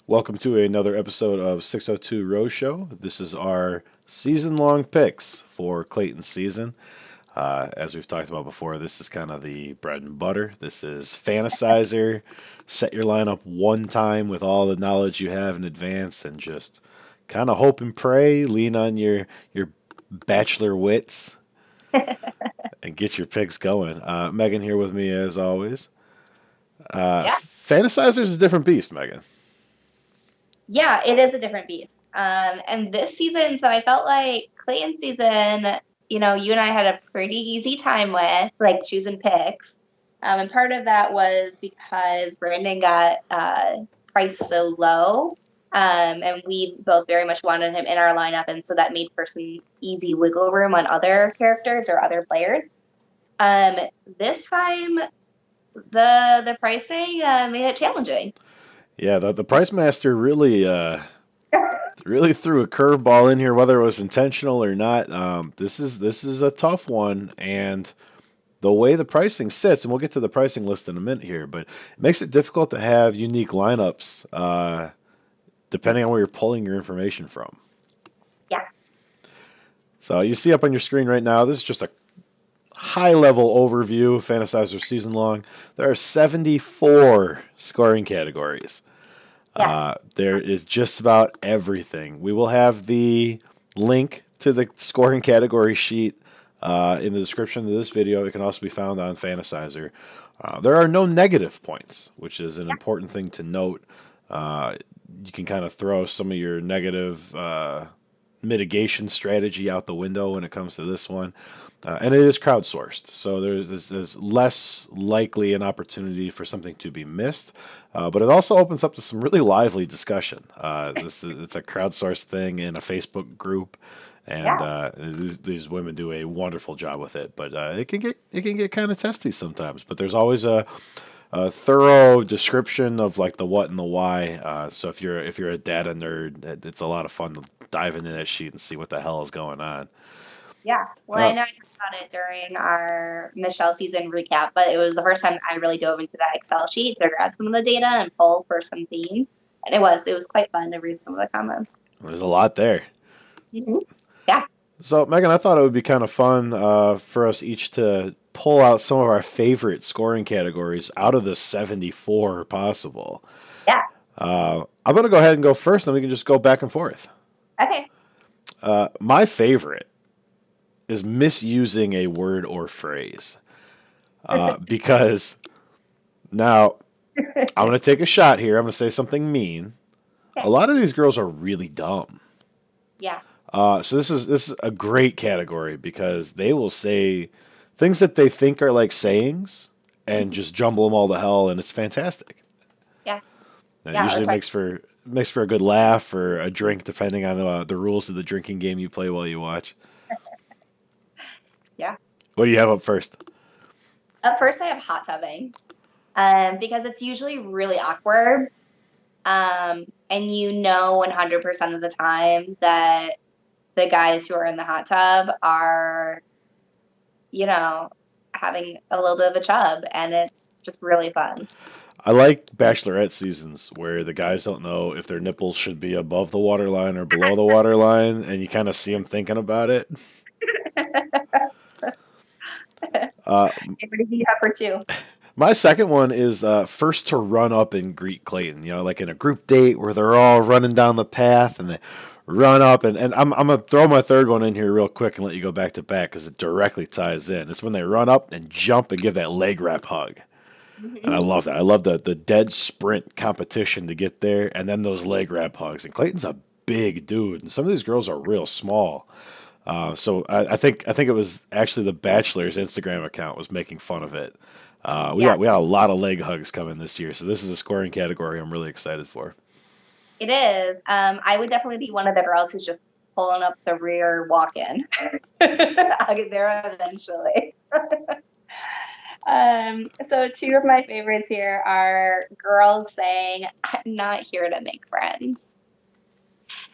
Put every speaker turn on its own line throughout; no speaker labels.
Welcome to another episode of 602 Rose Show. This is our season long picks for Clayton's season. As we've talked about before, this is kind of the bread and butter. This is fantasizer. Set your lineup one time with all the knowledge you have in advance and just kind of hope and pray. Lean on your bachelor wits and get your picks going. Megan here with me as always. Uh,
Yeah,
Fantasizers is a different beast, Megan.
yeah, it is a different beast. And this season, so I felt like Clayton season, you and I had a pretty easy time with like choosing picks. And part of that was because Brandon got priced so low. And we both very much wanted him in our lineup, and so that made for some easy wiggle room on other characters or other players. Um, this time the pricing made it challenging.
Yeah, the Price Master really threw a curveball in here, whether it was intentional or not. This is a tough one, and the way the pricing sits, and we'll get to the pricing list in a minute here, but it makes it difficult to have unique lineups depending on where you're pulling your information from.
Yeah.
So you see up on your screen right now, this is just a high level overview. Fantasizer season long. There are 74 scoring categories.
Yeah.
There is just about everything. We will have the link to the scoring category sheet in the description of this video. It can also be found on Fantasizer. There are no negative points, which is an important thing to note. Uh, you can kind of throw some of your negative mitigation strategy out the window when it comes to this one. And it is crowdsourced, so there's less likely an opportunity for something to be missed, but it also opens up to some really lively discussion. It's a crowdsourced thing in a Facebook group, and
Yeah.
these women do a wonderful job with it. But it can get kind of testy sometimes. But there's always a thorough description of like the what and the why. So if you're a data nerd, it's a lot of fun to dive into that sheet and see what the hell is going on.
Yeah. Well, I
Uh,
know I talked about it during our Michelle season recap, but it was the first time I really dove into that Excel sheet to grab some of the data and pull for some themes. And it was quite fun to read some of the comments.
there's a lot there.
Yeah.
So, Megan, I thought it would be kind of fun for us each to pull out some of our favorite scoring categories out of the 74 possible.
Yeah.
I'm going to go ahead and go first, and we can just go back and forth.
Okay.
My favorite is misusing a word or phrase because now I'm going to take a shot here. I'm going to say something mean. A
Okay.
lot of these girls are really dumb.
Yeah.
So this is a great category because they will say things that they think are like sayings and
Mhm.
just jumble them all to hell, and it's fantastic.
Yeah.
And it
Yeah. Or
usually
try.
makes for a good laugh or a drink, depending on the rules of the drinking game you play while you watch.
Yeah.
What do you have up first?
Up first, I have hot tubbing, because it's usually really awkward. And 100% of the time that the guys who are in the hot tub are, you know, having a little bit of a chub, and it's just really fun.
I like Bachelorette seasons where the guys don't know if their nipples should be above the waterline or below the waterline, and you kind of see them thinking about it. Uh,
What do you have for two?
My second one is first to run up and greet Clayton. You know, like in a group date where they're all running down the path and they run up. And I'm going to throw my third one in here real quick and let you go back to back because it directly ties in. It's when they run up and jump and give that leg wrap hug. And I
Mhm.
love that. I love the dead sprint competition to get there and then those leg wrap hugs. And Clayton's a big dude, and some of these girls are real small. So I think it was actually the Bachelor's Instagram account was making fun of it. We
Yeah,
got we got a lot of leg hugs coming this year, so this is a scoring category I'm really excited for.
it is. I would definitely be one of the girls who's just pulling up the rear walk-in. I'll get there eventually. So two of my favorites here are girls saying, "I'm not here to make friends."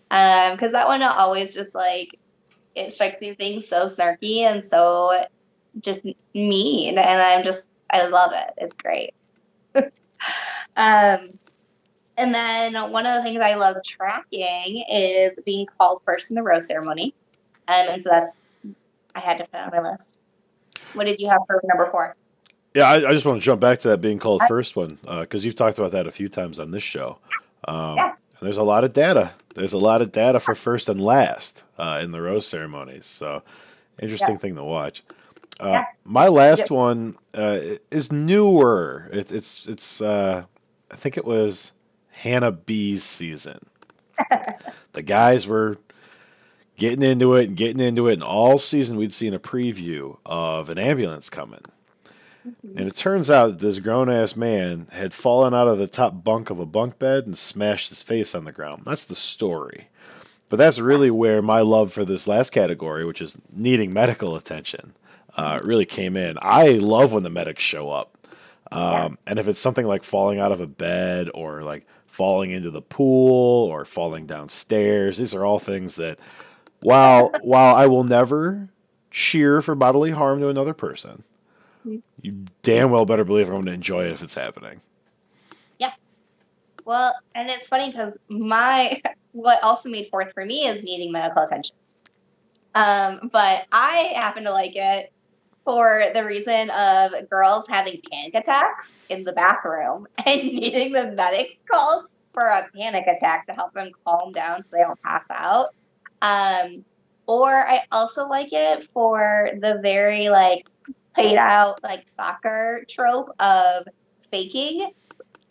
Because that one always just like it strikes me as being so snarky and so just mean, and I love it. It's great. Um, and then one of the things I love tracking is being called first in the rose ceremony. And so that's I had to put it on my list. What did you have for number four?
Yeah, I just want to jump back to that being called
Uh,
first one because you've talked about that a few times on this show.
yeah,
And there's a lot of data. There's a lot of data for first and last in the rose ceremonies. So
yeah,
interesting thing to watch.
yeah.
My
Yep.
last one is newer. I think it was Hannah B's season. The guys were getting into it and getting into it, and all season we'd seen a preview of an ambulance coming.
Mhm.
And it turns out that this grown ass man had fallen out of the top bunk of a bunk bed and smashed his face on the ground. That's the story. But that's
Yeah.
really where my love for this last category, which is needing medical attention, really came in. I love when the medics show up.
Yeah.
And if it's something like falling out of a bed or like falling into the pool or falling downstairs, these are all things that, while I will never cheer for bodily harm to another person, you damn well better believe I'm going to enjoy it if it's happening.
Yeah. Well, and it's funny because my what also made fourth for me is needing medical attention. But I happen to like it for the reason of girls having panic attacks in the bathroom and needing the medics called for a panic attack to help them calm down so they don't pass out. Um, or I also like it for the very like played out like soccer trope of faking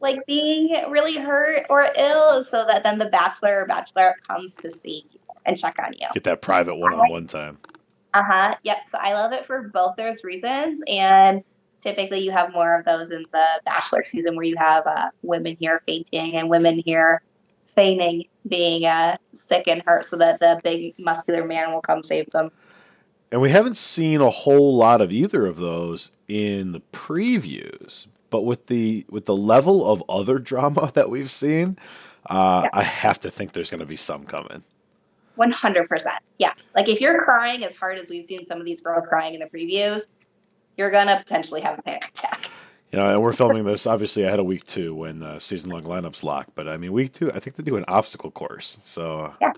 like being really hurt or ill so that then the bachelor or bachelorette comes to see you and check on you.
Get that private one-on-one time.
Uh-huh. Yep. So I love it for both those reasons. And typically you have more of those in the Bachelor season where you have women here fainting and women here feigning being sick and hurt so that the big muscular man will come save them.
And we haven't seen a whole lot of either of those in the previews. But with the level of other drama that we've seen,
Yeah.
I have to think there's going to be some coming.
100%. Yeah. Like if you're crying as hard as we've seen some of these girls crying in the previews, you're going to potentially have a panic attack.
And we're filming this obviously ahead of week two when season-long lineups lock. But I mean, week two, I think they do an obstacle course, so
Yeah.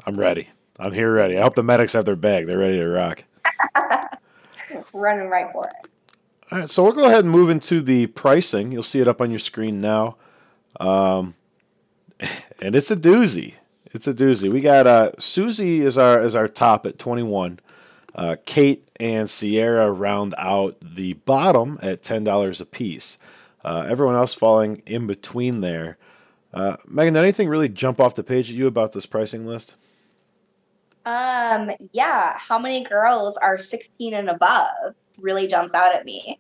I'm ready. I'm here ready. I hope the medics have their bag. They're ready to rock.
Running right for it.
All right, so we'll go ahead and move into the pricing. You'll see it up on your screen now. Um, and it's a doozy. It's a doozy. We got Susie is our top at 21. Kate and Sierra round out the bottom at $10 a piece. Everyone else falling in between there. Megan, did anything really jump off the page at you about this pricing list?
Yeah, how many girls are 16 and above really jumps out at me.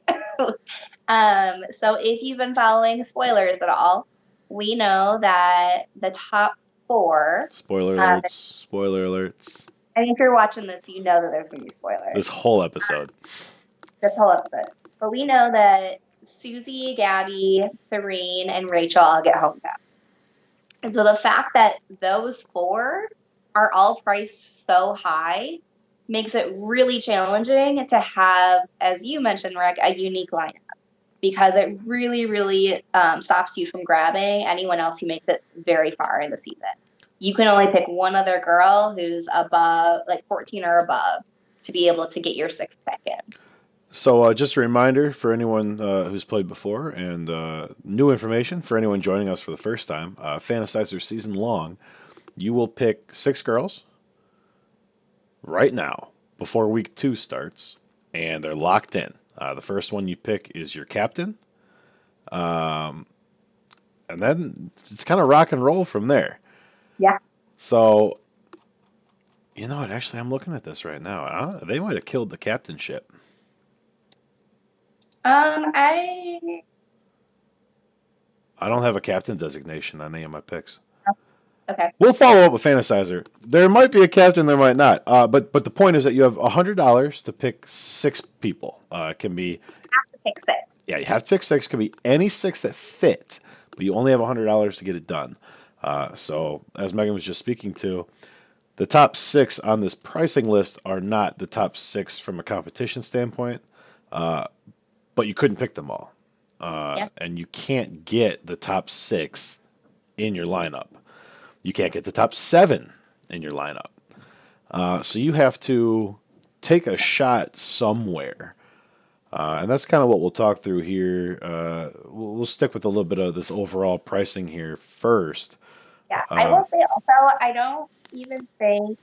So if you've been following spoilers at all, we know that the top four,
Spoiler
um,
alerts. Spoiler alerts.
and if you're watching this, you know that there's going to be spoilers
This whole episode.
this whole episode. But we know that Susie, Gabby, Serene, and Rachel all get homecoming. And so the fact that those four are all priced so high makes it really challenging to have, as you mentioned, Rick, a unique lineup because it really, really stops you from grabbing anyone else who makes it very far in the season. You can only pick one other girl who's above, like 14 or above, to be able to get your sixth pick in.
So, just a reminder for anyone who's played before and new information for anyone joining us for the first time Fantasizer season long. You will pick six girls right now before week two starts, and they're locked in. The first one you pick is your captain, um, and then it's kind of rock and roll from there.
Yeah.
So, you know what? Actually, I'm looking at this right now. They might have killed the captainship.
I
I don't have a captain designation on any of my picks.
okay.
We'll follow up with Fantasizer. There might be a captain, there might not. But the point is that you have $100 to pick six people. It can be
Pick six.
Yeah, you have to pick six. It can be any six that fit, but you only have $100 to get it done. So as Megan was just speaking to, The top six on this pricing list are not the top six from a competition standpoint, uh, but you couldn't pick them all.
Yeah.
And you can't get the top six in your lineup. You can't get the top seven in your lineup. So you have to take a shot somewhere. And that's kind of what we'll talk through here. We'll stick with a little bit of this overall pricing here first.
Yeah. I
Uh,
will say also, I don't even think,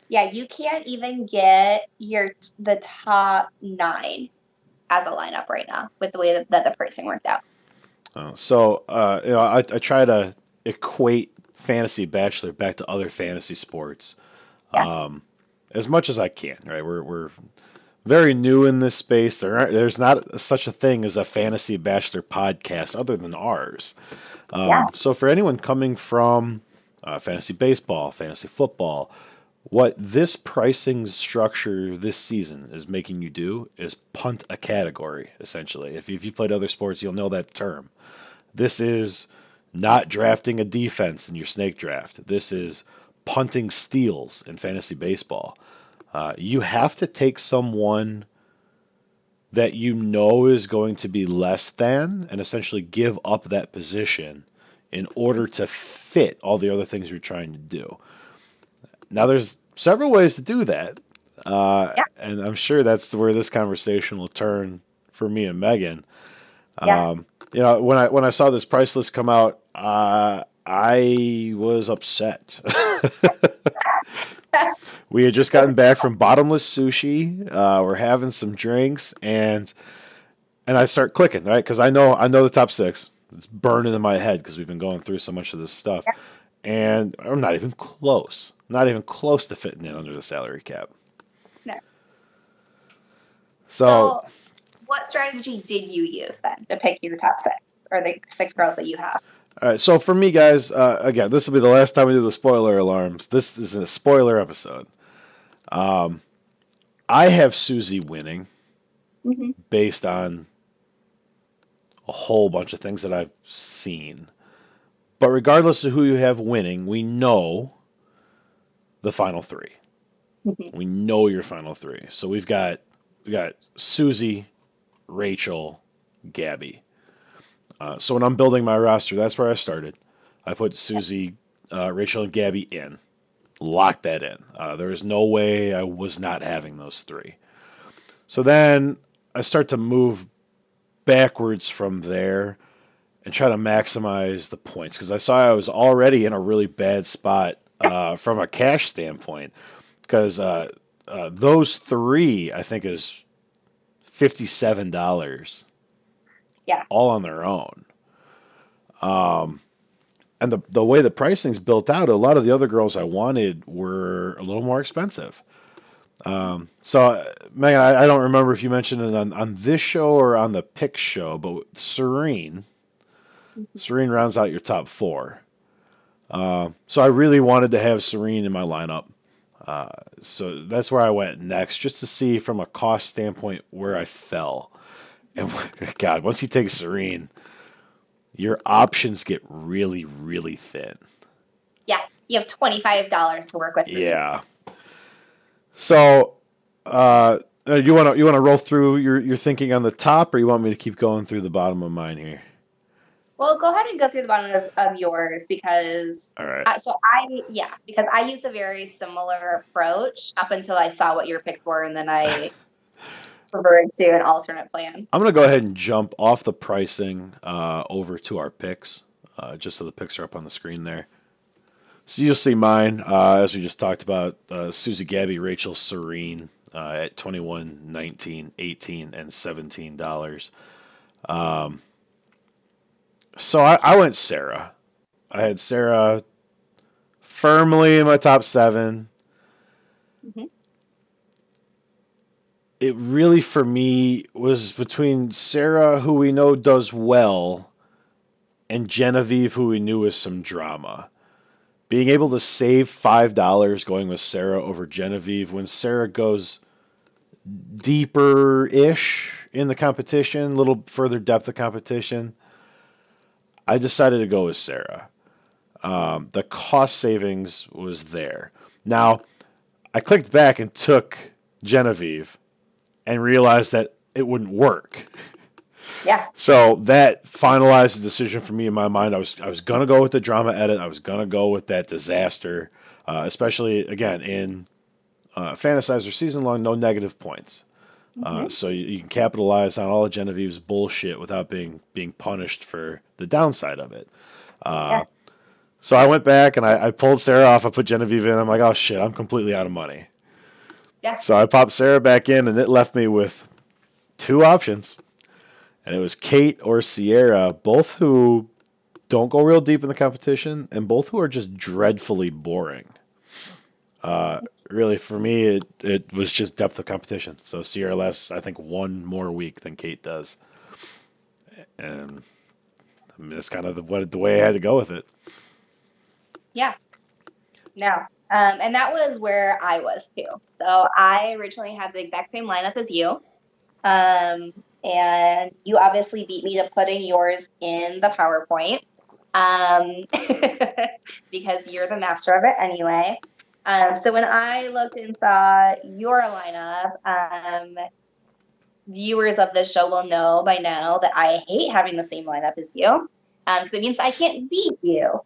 yeah, you can't even get the top 9 as a lineup right now with the way that the pricing worked out.
I try to equate fantasy bachelor back to other fantasy sports
Yeah.
um, as much as I can. Right, we're very new in this space. There's not such a thing as a fantasy bachelor podcast other than ours.
Yeah.
So for anyone coming from fantasy baseball, fantasy football, what this pricing structure this season is making you do is punt a category, essentially. If you played other sports, you'll know that term. This is not drafting a defense in your snake draft. This is punting steals in fantasy baseball. You have to take someone that you know is going to be less than and essentially give up that position in order to fit all the other things you're trying to do. Now, there's several ways to do that,
Yeah.
and I'm sure that's where this conversation will turn for me and Megan.
Yeah.
When I saw this price list come out, I was upset. We had just gotten back from bottomless sushi. We're having some drinks, and I start clicking, right? Because I know the top six. It's burning in my head because we've been going through so much of this stuff, and I'm not even close. Not even close to fitting in under the salary cap.
No.
So,
So, what strategy did you use then to pick your top 6 or the 6 girls that you have?
all right. So for me, guys, again, this will be the last time we do the spoiler alarms. This is a spoiler episode. Um, I have Susie winning
Mm-hmm.
based on a whole bunch of things that I've seen. But regardless of who you have winning, we know the final three.
Mm-hmm.
We know your final three. So we got Susie, Rachel, Gabby. So when I'm building my roster, that's where I started. I put Susie, Rachel, and Gabby in. Lock that in. There is no way I was not having those three. So then I start to move backwards from there and try to maximize the points because I saw I was already in a really bad spot from a cash standpoint because those three I think is $57
Yeah.
all on their own. Um, and the way the pricing's built out, a lot of the other girls I wanted were a little more expensive. Megan, I don't remember if you mentioned it on this show or on the pick show, but
Mm-hmm.
Serene rounds out your top four. So I really wanted to have Serene in my lineup. Uh, so that's where I went next, just to see from a cost standpoint where I fell. And God, once you take Serene, your options get really, really thin.
Yeah. You have $25 to work with for 2.
Yeah. So, you want to roll through your thinking on the top, or you want me to keep going through the bottom of mine here?
Well, go ahead and go through the bottom of yours because
All right.
because I used a very similar approach up until I saw what your picks were, and then I reverted to an alternate plan.
I'm going to go ahead and jump off the pricing over to our picks, just so the picks are up on the screen there. So you'll see mine, as we just talked about, Susie, Gabby, Rachel, Serene at 21, 19, 18, and $17. Um, so I went Sarah. I had Sarah firmly in my top seven.
Mm-hmm.
It really, for me, was between Sarah, who we know does well, and Genevieve, who we knew was some drama. Being able to save $5 going with Sarah over Genevieve when Sarah goes deeper ish in the competition, a little further depth of competition, I decided to go with Sarah. The cost savings was there. Now, I clicked back and took Genevieve and realized that it wouldn't work.
Yeah.
So that finalized the decision for me in my mind. I was gonna go with the drama edit. I was gonna go with that disaster, especially again in Fantasizer season long, no negative points.
Hmm.
So you can capitalize on all of Genevieve's bullshit without being punished for the downside of it.
Yeah.
Uh, so I went back and I pulled Sarah off. I put Genevieve in. I'm like, oh shit, I'm completely out of money.
Yeah.
So I popped Sarah back in, and it left me with two options, and it was Kate or Sierra, both who don't go real deep in the competition, and both who are just dreadfully boring. Uh, Really, for me, it was just depth of competition. So Sierra lasts, I think, one more week than Kate does, and I mean, that's kind of the way I had to go with it.
Yeah. No. And that was where I was too. So I originally had the exact same lineup as you. Um, and you obviously beat me to putting yours in the PowerPoint. Um, because you're the master of it anyway. So when I looked and saw your lineup, viewers of the show will know by now that I hate having the same lineup as you. So it means I can't beat you.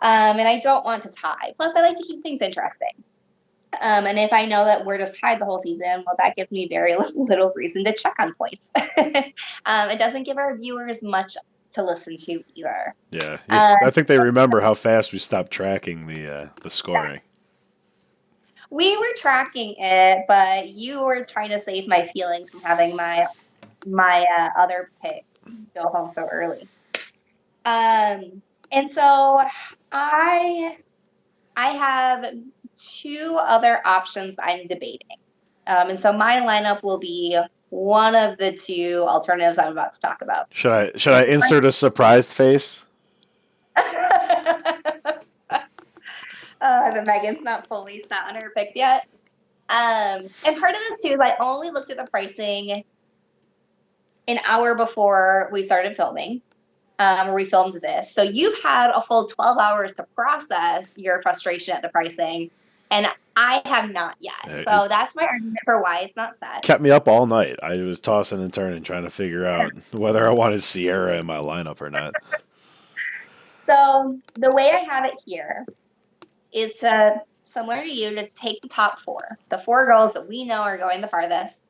And I don't want to tie. Plus, I like to keep things interesting. And if I know that we're just tied the whole season, well, that gives me very little reason to check on points. It doesn't give our viewers much to listen to either.
Yeah, yeah.
Um,
I think they remember how fast we stopped tracking the scoring.
we were tracking it, but you were trying to save my feelings from having my other pick go home so early. And so I I have two other options I'm debating. And so my lineup will be one of the two alternatives I'm about to talk about.
Should I insert a surprised face?
The Megan's not fully set on her picks yet. And part of this too is I only looked at the pricing an hour before we started filming, or we filmed this. So you've had a full 12 hours to process your frustration at the pricing, and I have not yet.
It
So that's my argument for why it's not set.
kept me up all night. I was tossing and turning, trying to figure out whether I wanted Sierra in my lineup or not.
So the way I have it here is to, similar to you, to take the top four, the four girls that we know are going the farthest,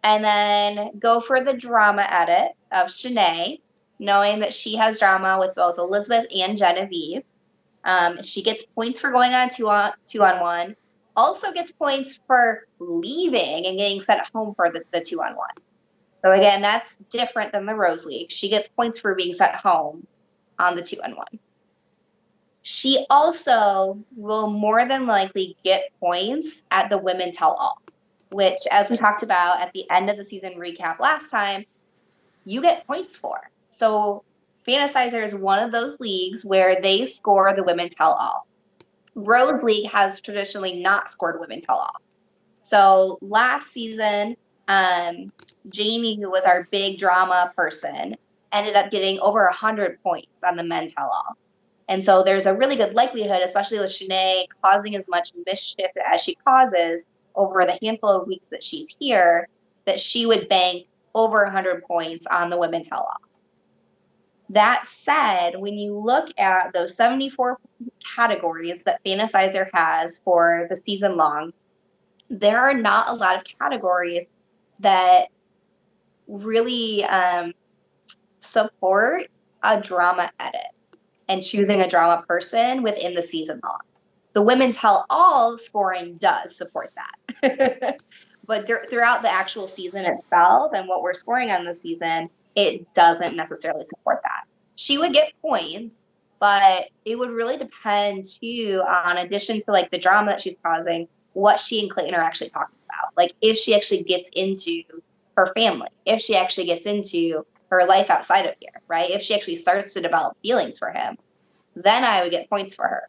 and then go for the drama edit of Shanae, knowing that she has drama with both Elizabeth and Genevieve. She gets points for going on two on one. Also gets points for leaving and getting sent home for the 2-on-1. So again, that's different than the Rose League. She gets points for being sent home on the 2-on-1. She also will more than likely get points at the Women Tell All, which, as we talked about at the end of the season recap last time, you get points for. So Fantasizer is one of those leagues where they score the Women Tell All. Rose League has traditionally not scored Women Tell All. So last season, Jamie, who was our big drama person, ended up getting over 100 points on the Men Tell All. And so there's a really good likelihood, especially with Shanae causing as much mischief as she causes over the handful of weeks that she's here, that she would bank over 100 points on the Women Tell All. That said, when you look at those 74 categories that Fantasizer has for the season long, there are not a lot of categories that really support a drama edit and choosing a drama person within the season long. The Women Tell All scoring does support that. But throughout the actual season itself and what we're scoring on the season, it doesn't necessarily support that. She would get points, but it would really depend too, on addition to like the drama that she's causing, what she and Clayton are actually talking about. Like if she actually gets into her family, if she actually gets into her life outside of here, right? If she actually starts to develop feelings for him, then I would get points for her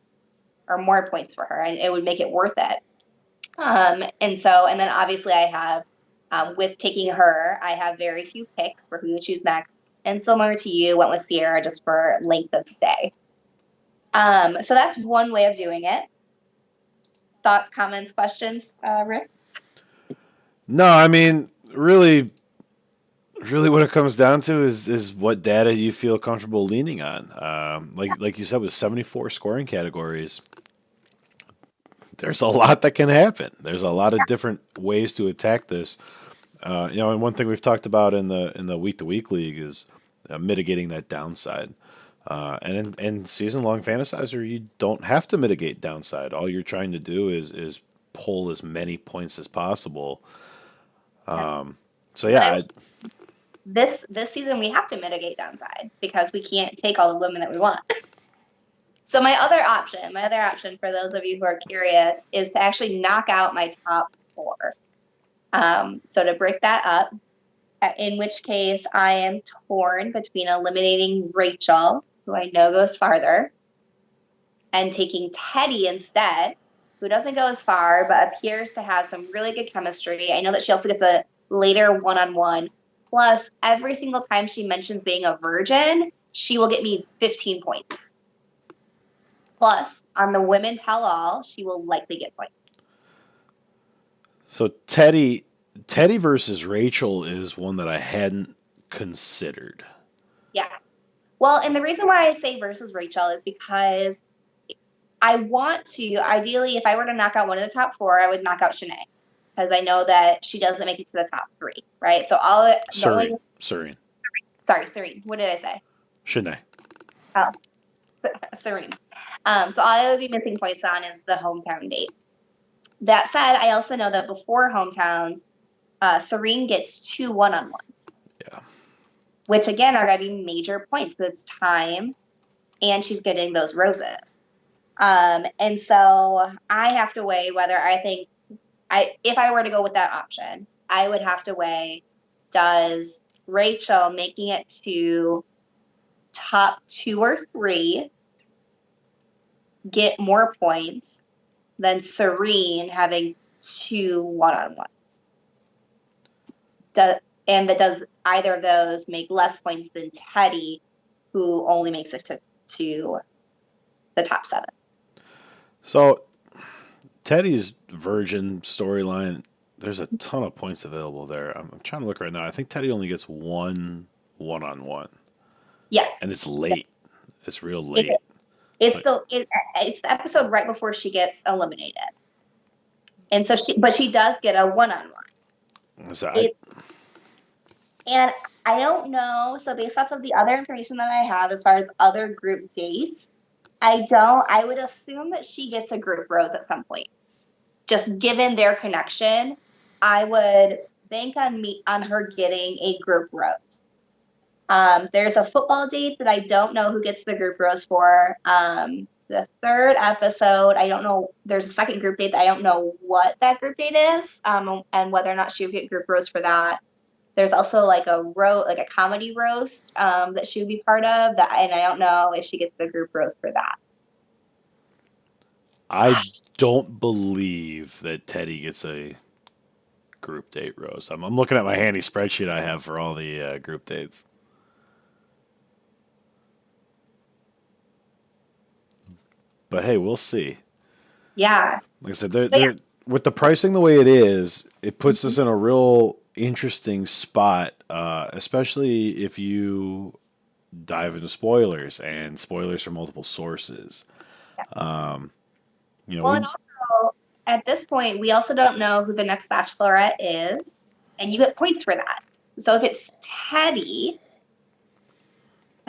or more points for her, and it would make it worth it. And then obviously I have, with taking her, I have very few picks for who to choose next. And similar to you, went with Sierra just for length of stay. So that's one way of doing it. thoughts, comments, questions, Rick?
No, I mean, really, what it comes down to is what data you feel comfortable leaning on. Like you said, with 74 scoring categories, there's a lot that can happen. There's a lot of different ways to attack this. And one thing we've talked about in the week to week league is mitigating that downside. And season long fantasizer, you don't have to mitigate downside. All you're trying to do is pull as many points as possible.
Yeah.
Um, so
But
yeah,
I this season we have to mitigate downside because we can't take all the women that we want. So my other option for those of you who are curious is to actually knock out my top four. So to break that up, in which case I am torn between eliminating Rachel, who I know goes farther, and taking Teddy instead, who doesn't go as far but appears to have some really good chemistry. I know that she also gets a later one-on-one. Plus, every single time she mentions being a virgin, she will get me 15 points. Plus, on the women tell all, she will likely get points.
so Teddy versus Rachel is one that I hadn't considered.
Yeah. Well, and the reason why I say versus Rachel is because I want to, ideally, if I were to knock out one of the top four, I would knock out Shanae because I know that she doesn't make it to the top three, right? So the only,
Serene,
sorry, Serene. What did I say?
Shanae.
Oh, Serene. So all I would be missing points on is the hometown date. That said, I also know that before hometowns, Serene gets 2 one-on-ones,
Yeah.
which again are going to be major points because it's time and she's getting those roses. And so I have to weigh whether I think if I were to go with that option, I would have to weigh, does Rachel making it to top 2 or 3 get more points than Serene having 2 one-on-ones? And does either of those make less points than Teddy, who only makes it to the top 7?
So Teddy's Virgin storyline, there's a ton of points available there. I'm trying to look right now. I think Teddy only gets one on one, and
Yes,
it's late. It's real
it is.
late.
It's
Like,
it's the episode right before she gets eliminated, and so she does get a one-on-one.
so I,
It and I don't know. So based off of the other information that I have as far as other group dates, I don't. I would assume that she gets a group rose at some point. Just given their connection, I would bank on her getting a group rose. There's a football date that I don't know who gets the group rose for. The third episode, I don't know. There's a second group date that I don't know what that group date is, and whether or not she would get group rose for that. There's also like like a comedy roast that she would be part of. That, and I don't know if she gets the group rose for that.
I don't believe that Teddy gets a group date rose. I'm looking at my handy spreadsheet I have for all the group dates. But hey, we'll see.
Yeah.
Like I said,
So yeah.
with the pricing the way it is, it puts
Mhm.
us in a real interesting spot, especially if you dive into spoilers and spoilers from multiple sources. Um,
Well, and
we
also at this point, we also don't know who the next Bachelorette is, and you get points for that. So if it's Teddy,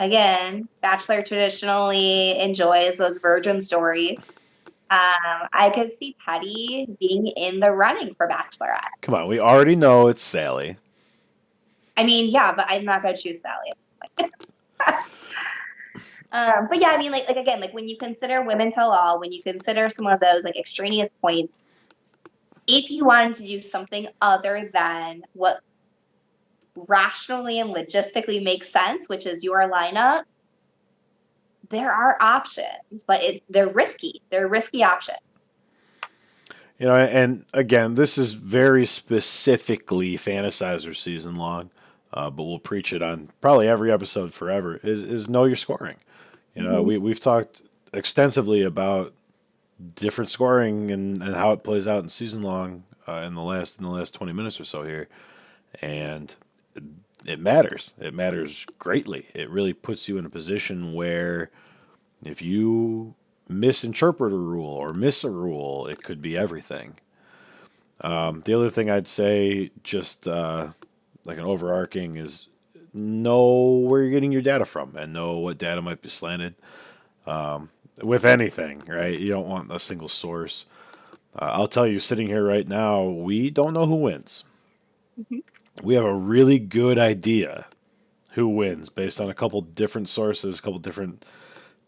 again, Bachelor traditionally enjoys those virgin stories. I could see Teddy being in the running for Bachelorette.
come on, we already know it's Sally.
I mean, yeah, but I'm not gonna choose Sally. But yeah, I mean, like again, like when you consider women tell all, when you consider some of those like extraneous points, if you wanted to do something other than what rationally and logistically makes sense, which is your lineup, there are options, but they're risky. They're risky options.
And again, this is very specifically fantasizer season long, but we'll preach it on probably every episode forever. Is know your scoring.
Mhm.
We've talked extensively about different scoring and how it plays out in season long in the last 20 minutes or so here, and it matters. It matters greatly. It really puts you in a position where if you misinterpret a rule or miss a rule, it could be everything. The other thing I'd say, just like an overarching, is know where you're getting your data from and know what data might be slanted. Um, with anything, right? You don't want a single source. I'll tell you, sitting here right now, we don't know who wins.
Mhm.
We have a really good idea who wins based on a couple different sources, a couple different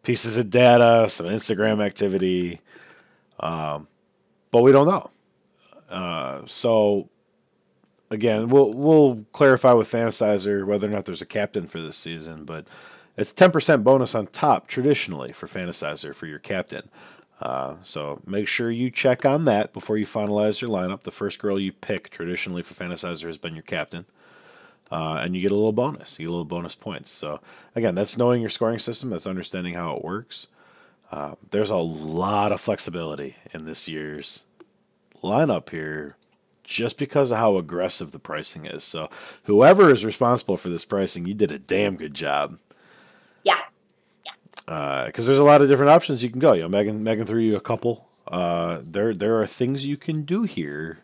pieces of data, some Instagram activity, um, but we don't know. So again, we'll clarify with Fantasizer whether or not there's a captain for this season, but it's 10% bonus on top traditionally for Fantasizer for your captain. So make sure you check on that before you finalize your lineup. The first girl you pick traditionally for Fantasizer has been your captain, and you get a little bonus. You get a little bonus points. So again, that's knowing your scoring system. That's understanding how it works. There's a lot of flexibility in this year's lineup here just because of how aggressive the pricing is. So whoever is responsible for this pricing, you did a damn good job.
Yeah.
Because there's a lot of different options you can go. Megan threw you a couple. There are things you can do here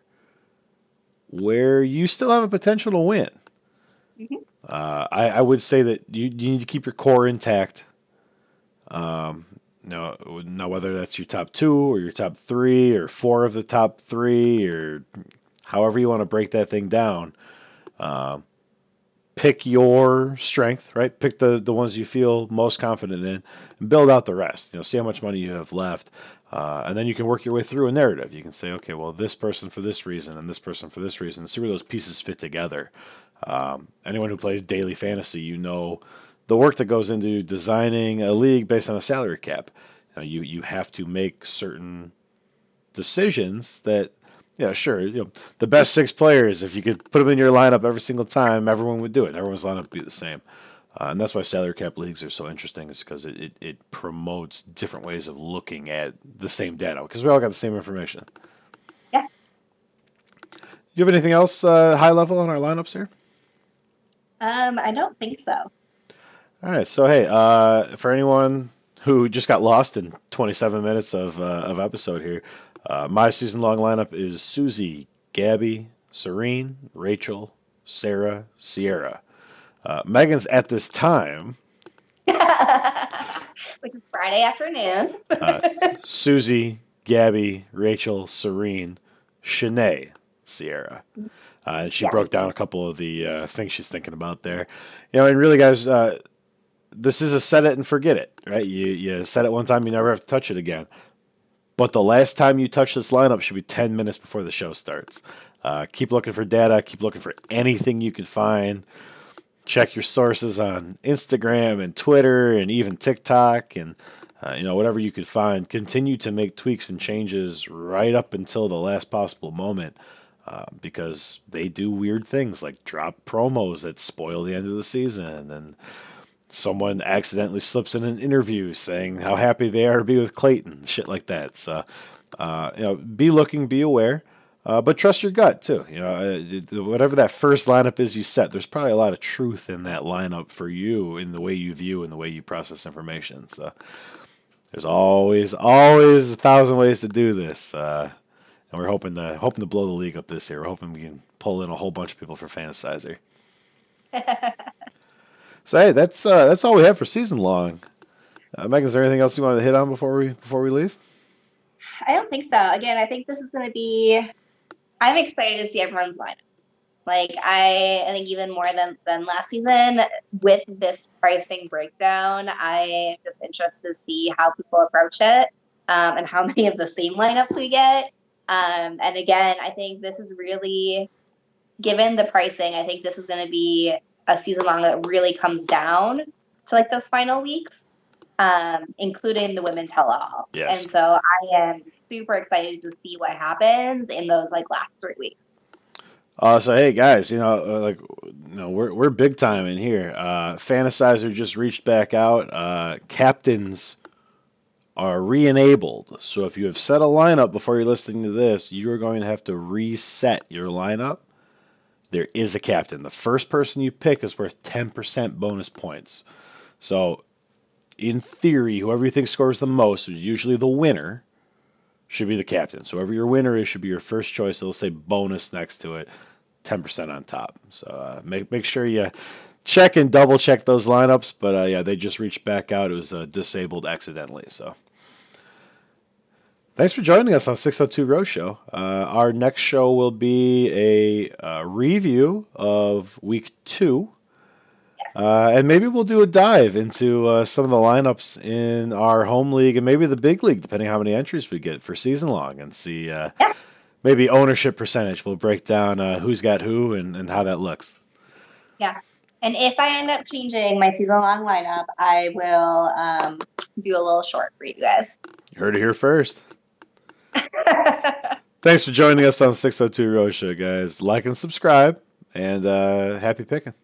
where you still have a potential to win.
Mhm.
I would say that you need to keep your core intact. Um, now whether that's your top two or your top three or four of the top three or however you want to break that thing down. Um, Pick your strength, right? Pick the ones you feel most confident in, and build out the rest. See how much money you have left, and then you can work your way through a narrative. You can say, okay, well, this person for this reason and this person for this reason. See where those pieces fit together. Anyone who plays daily fantasy, the work that goes into designing a league based on a salary cap. You have to make certain decisions that, yeah, sure, the best six players, if you could put them in your lineup every single time, everyone would do it. Everyone's lineup would be the same. And that's why salary cap leagues are so interesting, is because it promotes different ways of looking at the same data, because we all got the same information.
Yeah.
Do you have anything else high level on our lineups here?
I don't think so.
All right, so hey, for anyone who just got lost in 27 minutes of episode here, my season long lineup is Susie, Gabby, Serene, Rachel, Sarah, Sierra. Megan's at this time,
Which is Friday afternoon.
uh, Susie, Gabby, Rachel, Serene, Shanae, Sierra. And she
Yeah.
broke down a couple of the things she's thinking about there. And really, guys, this is a set it and forget it, right? You set it one time, you never have to touch it again. But the last time you touch this lineup should be 10 minutes before the show starts. Keep looking for data. Keep looking for anything you can find. Check your sources on Instagram and Twitter and even TikTok and whatever you could find. Continue to make tweaks and changes right up until the last possible moment. Because they do weird things like drop promos that spoil the end of the season, and someone accidentally slips in an interview saying how happy they are to be with Clayton, shit like that. So, be looking, be aware, but trust your gut too. Whatever that first lineup is you set, there's probably a lot of truth in that lineup for you in the way you view and the way you process information. So, there's always a thousand ways to do this. And we're hoping to blow the league up this year. We're hoping we can pull in a whole bunch of people for Fantasizer. So hey, that's all we have for season long. Megan, is there anything else you wanted to hit on before we leave?
I don't think so. Again, I think this is going to be. I'm excited to see everyone's lineup. Like I think even more than last season with this pricing breakdown, I'm just interested to see how people approach it and how many of the same lineups we get. And again, I think this is really given the pricing. I think this is going to be a season long that really comes down to like those final weeks, including the women tell all.
Yes.
And so I am super excited to see what happens in those like last 3 weeks.
So hey guys, we're big time in here. Fantasizer just reached back out. Captains are re-enabled. So if you have set a lineup before you're listening to this, you are going to have to reset your lineup. There is a captain. The first person you pick is worth 10% bonus points. So in theory, whoever you think scores the most, is usually the winner, should be the captain. So whoever your winner is should be your first choice. It'll say bonus next to it, 10% on top. So make sure you check and double check those lineups. But yeah, they just reached back out. It was disabled accidentally. So thanks for joining us on 602 Row Show. Our next show will be a review of week 2.
Yes.
And maybe we'll do a dive into some of the lineups in our home league and maybe the big league, depending how many entries we get for season long, and see
Yeah.
maybe ownership percentage. We'll break down who's got who and how that looks.
Yeah. And if I end up changing my season long lineup, I will do a little short for you guys.
You heard it here first. Thanks for joining us on 602 Row Show, guys. Like and subscribe, and happy picking.